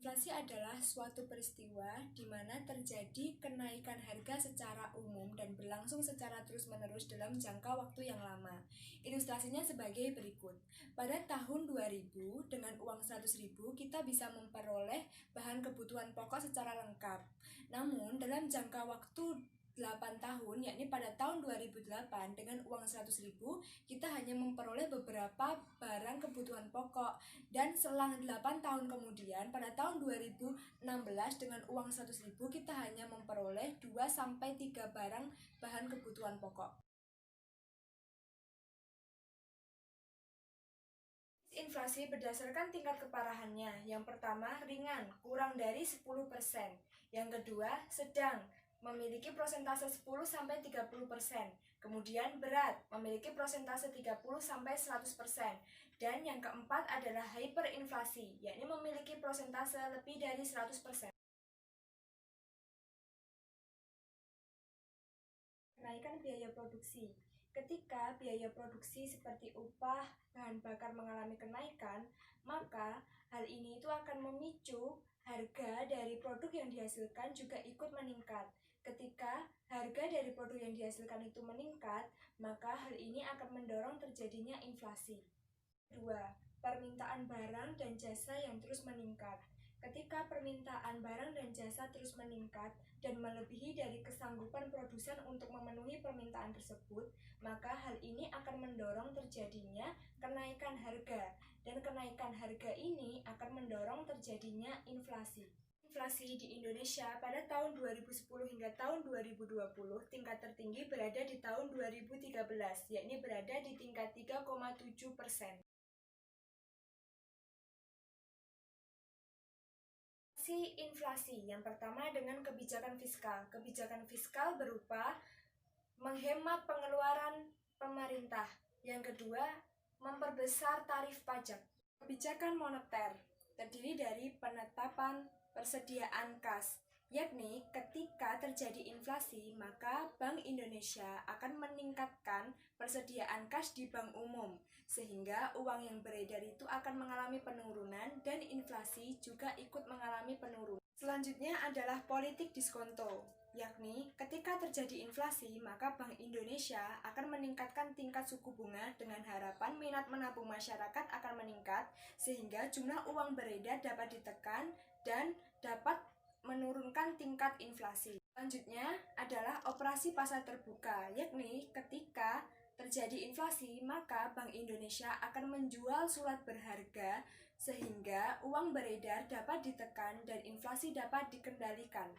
Inflasi adalah suatu peristiwa di mana terjadi kenaikan harga secara umum dan berlangsung secara terus-menerus dalam jangka waktu yang lama. Ilustrasinya sebagai berikut. Pada tahun 2000, dengan uang 100.000 kita bisa memperoleh bahan kebutuhan pokok secara lengkap. Namun, dalam jangka waktu 8 tahun, yakni pada tahun 2008, dengan uang 100.000 kita hanya memperoleh beberapa barang kebutuhan pokok. Dan selang 8 tahun kemudian, pada tahun 2016, dengan uang 100.000 kita hanya memperoleh 2-3 barang bahan kebutuhan pokok. Inflasi berdasarkan tingkat keparahannya. Yang pertama, ringan, kurang dari 10%. Yang kedua, sedang, memiliki prosentase 10-30%. Kemudian berat, memiliki prosentase 30-100%. Dan yang keempat adalah hyperinflasi, yakni memiliki prosentase lebih dari 100%. Kenaikan biaya produksi. Ketika biaya produksi seperti upah, bahan bakar mengalami kenaikan, maka hal ini itu akan memicu harga dari produk yang dihasilkan juga ikut meningkat. Ketika harga dari produk yang dihasilkan itu meningkat, maka hal ini akan mendorong terjadinya inflasi. 2. Permintaan barang dan jasa yang terus meningkat. Ketika permintaan barang dan jasa terus meningkat dan melebihi dari kesanggupan produsen untuk memenuhi permintaan tersebut, maka hal ini akan mendorong terjadinya kenaikan harga, dan kenaikan harga ini akan mendorong terjadinya inflasi. Inflasi di Indonesia pada tahun 2010 hingga tahun 2020 tingkat tertinggi berada di tahun 2013, yakni berada di tingkat 3,7%. Inflasi yang pertama dengan kebijakan fiskal. Kebijakan fiskal berupa menghemat pengeluaran pemerintah. Yang kedua, memperbesar tarif pajak. Kebijakan moneter terdiri dari penetapan persediaan kas, yakni ketika terjadi inflasi, maka Bank Indonesia akan meningkatkan persediaan kas di bank umum, sehingga uang yang beredar itu akan mengalami penurunan dan inflasi juga ikut mengalami penurunan. Selanjutnya adalah politik diskonto, yakni ketika terjadi inflasi, maka Bank Indonesia akan meningkatkan tingkat suku bunga dengan harapan minat menabung masyarakat akan meningkat, sehingga jumlah uang beredar dapat ditekan dan dapat menurunkan tingkat inflasi. Selanjutnya adalah operasi pasar terbuka, yakni ketika terjadi inflasi, maka Bank Indonesia akan menjual surat berharga sehingga uang beredar dapat ditekan dan inflasi dapat dikendalikan.